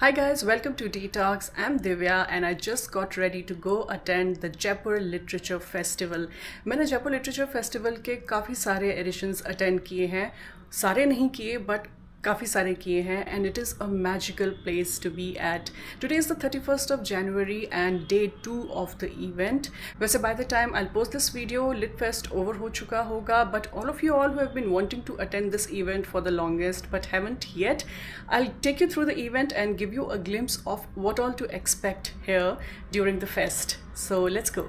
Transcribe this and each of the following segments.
Hi guys, welcome to Detox. I'm Divya and I just got ready to go attend the Jaipur Literature Festival. मैंने Jaipur literature festival के काफ़ी सारे editions attend किए हैं, सारे नहीं किए बट काफ़ी सारे किए हैं and it is a magical place to be at. Today is the 31st of January and day 2 of the event. वैसे by the time I'll post this video, LitFest over हो चुका होगा, but all of you all who have been wanting to attend this event for the longest but haven't yet, I'll take you through the event and give you a glimpse of what all to expect here during the fest. So let's go.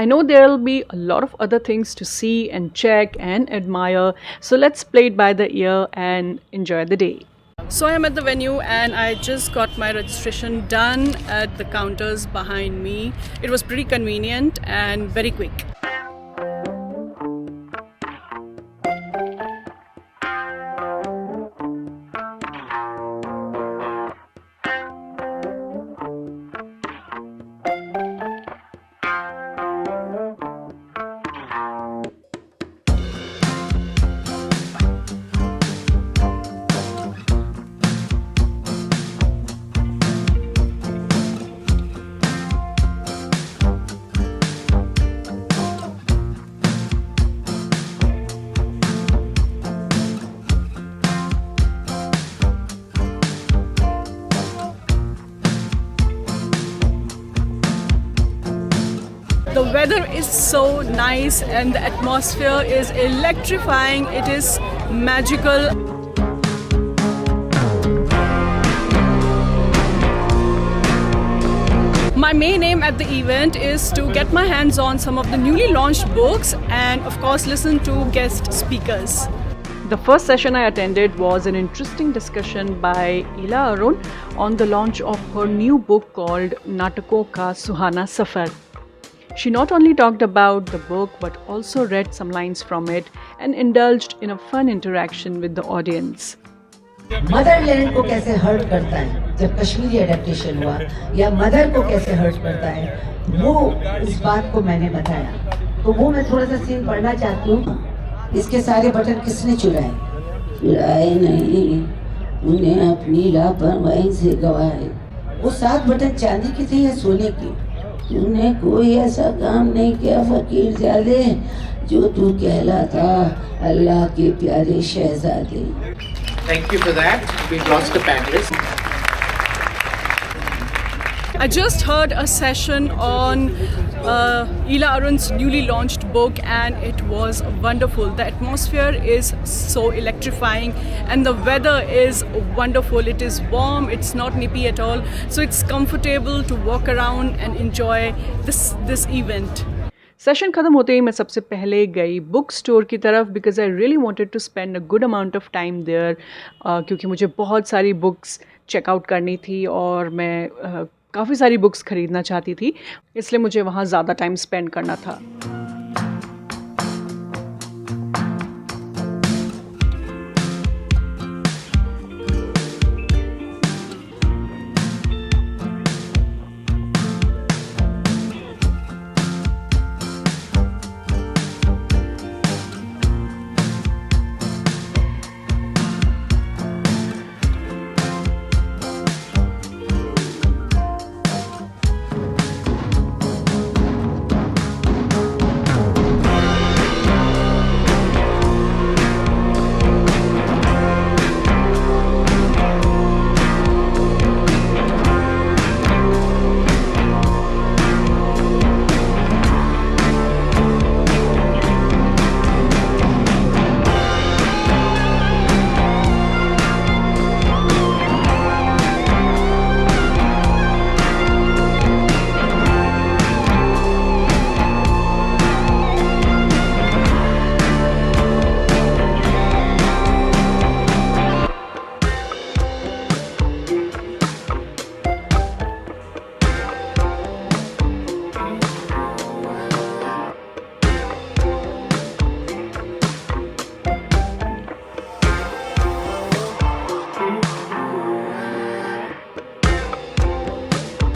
I know there'll be a lot of other things to see and check and admire, so let's play it by the ear and enjoy the day. So I am at the venue and I just got my registration done at the counters behind me. It was pretty convenient and very quick. The weather is so nice and the atmosphere is electrifying. It is magical. My main aim at the event is to get my hands on some of the newly launched books and of course listen to guest speakers. The first session I attended was an interesting discussion by Ila Arun on the launch of her new book called Natakon Ka Suhana Safar. She not only talked about the book but also read some lines from it and indulged in a fun interaction with the audience. Motherland को कैसे hurt करता है जब Kashmiri adaptation हुआ या mother को कैसे hurt करता है वो इस बात को मैंने बताया तो वो मैं थोड़ा सा सीन पढ़ना चाहती हूँ। इसके सारे बटन किसने चुराए? चुराए नहीं, उन्हें अपनी लापरवाही से गवाए। वो 7 बटन चांदी की थी या सोने की? तूने कोई ऐसा काम नहीं किया फकीर ज़ादे जो तू कहलाता अल्लाह के प्यारे शहजादे। Thank you for that. We lost a panelist. I just heard a session on Ila Arun's newly launched book and it was wonderful. The atmosphere is so electrifying and the weather is wonderful. It is warm, it's not nippy at all. So it's comfortable to walk around and enjoy this event. Session ख़त्म होते ही मैं सबसे पहले गई book store की तरफ because I really wanted to spend a good amount of time there क्योंकि मुझे बहुत सारी बुक्स चेकआउट करनी थी और मैं काफ़ी सारी बुक्स ख़रीदना चाहती थी, इसलिए मुझे वहाँ ज़्यादा टाइम स्पेंड करना था.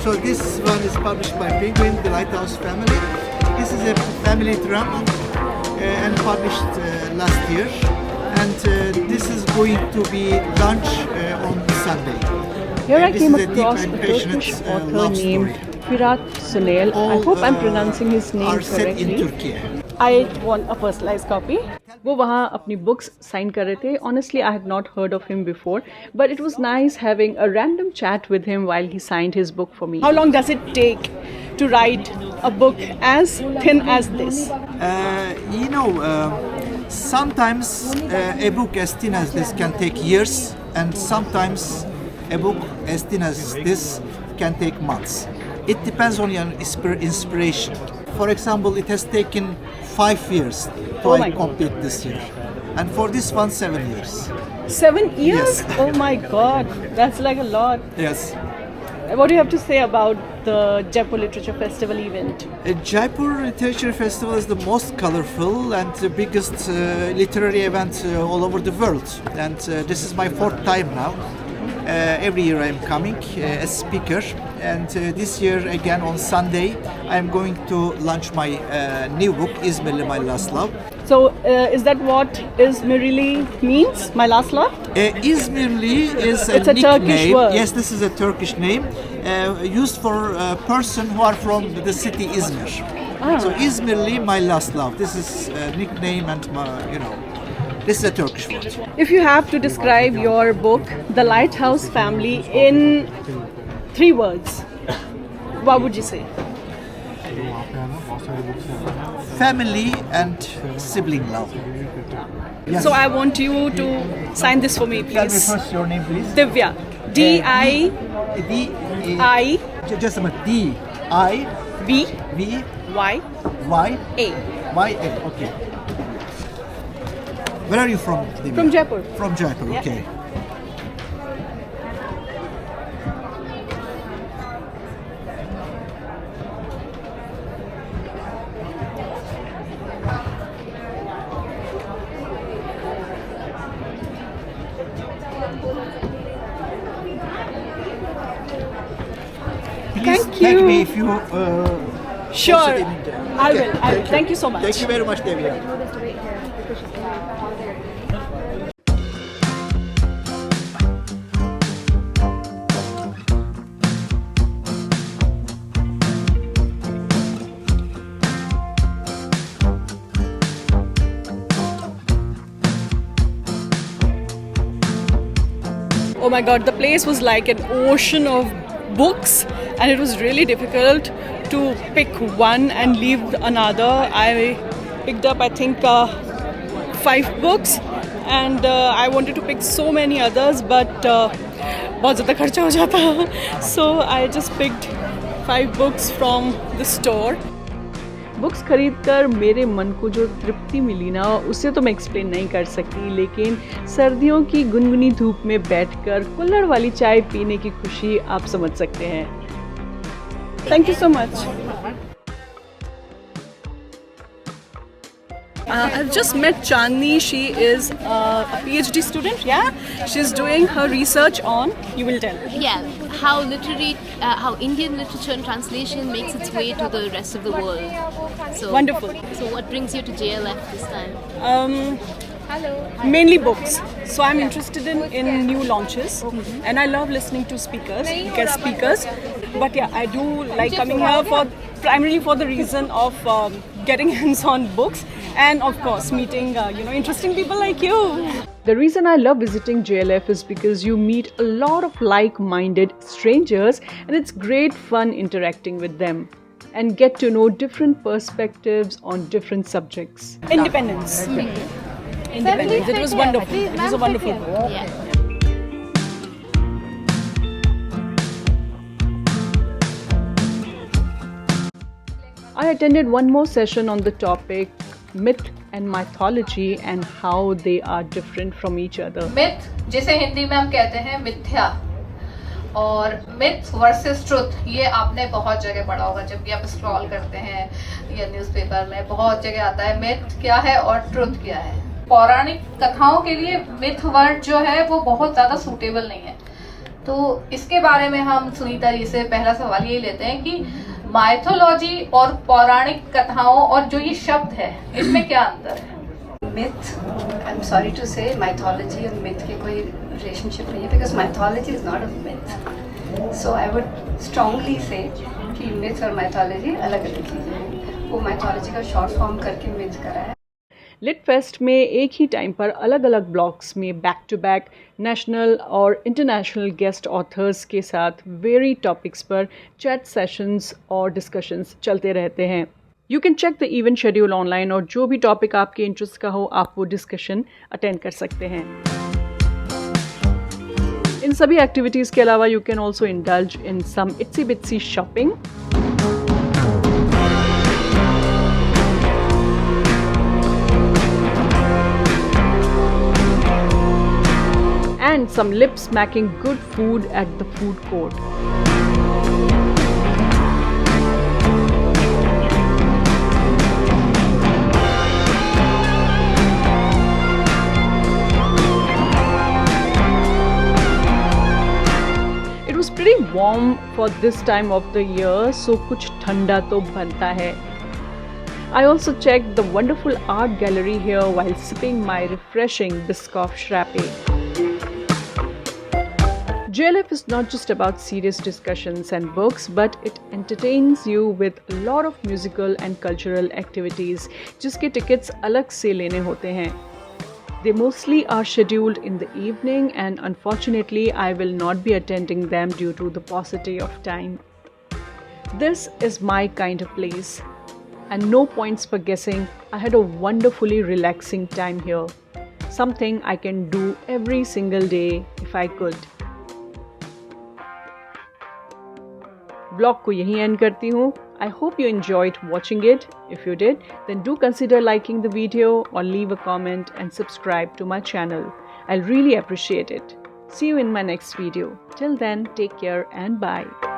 So this one is published by Penguin, the Lighthouse Family. This is a family drama and published last year. and this is going to be lunch on Sunday. Here I This came is a deep across and a Turkish passionate, author love named story. Firat Sunel. I All, hope I'm pronouncing his name are set in correctly. Turkey. I want a personalized copy. वो वहाँ अपनी books sign कर रहे थे. Honestly, I had not heard of him before, but it was nice having a random chat with him while he signed his book for me. How long does it take to write a book as thin as this? Sometimes a book as thin as this can take years, and sometimes a book as thin as this can take months. It depends on your inspiration. For example, it has taken 5 years to Oh my God. complete this year, and for this one 7 years. 7 years? Yes. Oh my God, that's like a lot. Yes. What do you have to say about the Jaipur Literature Festival event? Jaipur Literature Festival is the most colorful and the biggest literary event all over the world, and this is my 4th time now. Every year I am coming as speaker, and this year again on Sunday I am going to launch my new book, Izmirli My Last Love. So, is that what Izmirli means? My last love? Izmirli is It's a nickname. Turkish word. Yes, this is a Turkish name used for a person who are from the city Izmir. So Izmirli My Last Love. This is a nickname, and this is a Turkish word. If you have to describe your book, The Lighthouse Family, in 3 words, what would you say? Family and sibling love. Yes. So I want you to sign this for me, Tell me please. first your name, please. Divya. D-I-V-Y. D. Just a minute. D-I-V-Y-A. Okay. Where are you from, Divya? From Jaipur. From Jaipur, Yeah. okay. Please Thank tag you. me if you Sure. post it in India. I Okay, will. I will. Thank you so much. Thank you very much, Divya. Oh my god, the place was like an ocean of books, and it was really difficult to pick one and leave another. I picked up, I think, 5 books, and I wanted to pick so many others, but बहुत ज़्यादा खर्चा हो जाता. So I just picked 5 books from the store. Books खरीद कर मेरे मन को जो तृप्ति मिली ना, उसे तो मैं एक्सप्लेन नहीं कर सकती, लेकिन सर्दियों की गुनगुनी धूप में बैठकर कुल्हड़ वाली चाय पीने की खुशी आप समझ सकते हैं. Thank you so much. I've just met Chandni. She is a PhD student. Yeah, she's doing her research on. You will tell. Yeah, how Indian literature and translation makes its way to the rest of the world. So Wonderful. So what brings you to JLF this time? Mainly books. So I'm interested in new launches, and I love listening to speakers, guest speakers. But yeah, I do like coming here primarily for the reason of getting hands-on books, and of course meeting interesting people like you. The reason I love visiting JLF is because you meet a lot of like-minded strangers, and it's great fun interacting with them and get to know different perspectives on different subjects. Independence. Independence. It was wonderful. It was a wonderful book. Yeah. I attended one more session on the topic myth and mythology and how they are different from each other. Myth जिसे हिंदी में हम कहते हैं मिथ्या, और myth versus truth, ये आपने बहुत जगह पढ़ा होगा. जब भी आप स्क्रॉल करते हैं या न्यूज़पेपर में बहुत जगह आता है मिथ क्या है और ट्रुथ क्या है. पौराणिक कथाओं के लिए मिथ वर्ड जो है वो बहुत ज़्यादा सूटेबल नहीं है. तो इसके बारे में हम सुनीता जी से पहला सवाल यही लेते हैं कि माइथोलॉजी और पौराणिक कथाओं और जो ये शब्द है इसमें क्या अंतर है. myth, I'm sorry to say, mythology और myth के कोई relationship नहीं है, because mythology is not a myth. So I would strongly say कि myth और mythology अलग अलग चीज़ें हैं. वो mythology का short form करके myth करा है. लिट फेस्ट में एक ही टाइम पर अलग अलग ब्लॉक्स में बैक टू बैक नेशनल और इंटरनेशनल गेस्ट ऑथर्स के साथ वेरी टॉपिक्स पर चैट सेशंस और डिस्कशंस चलते रहते हैं. You can check the event schedule online और जो भी टॉपिक आपके इंटरेस्ट का हो आप वो डिस्कशन अटेंड कर सकते हैं. इन सभी एक्टिविटीज़ के अलावा you can also indulge in some itsy bitsy shopping. And some lip smacking good food at the food court. It was pretty warm for this time of the year, so कुछ ठंडा तो बनता है. I also checked the wonderful art gallery here while sipping my refreshing Biscoff Frappe. JLF is not just about serious discussions and books, but it entertains you with a lot of musical and cultural activities, जिसके tickets अलग से लेने होते हैं. They mostly are scheduled in the evening, and unfortunately I will not be attending them due to the paucity of time. This is my kind of place, and no points for guessing. I had a wonderfully relaxing time here. Something I can do every single day if I could. Blog को यहीं and करती हूँ. I hope you enjoyed watching it. If you did, then do consider liking the video or leave a comment and subscribe to my channel. I'll really appreciate it. See you in my next video. Till then, take care and bye.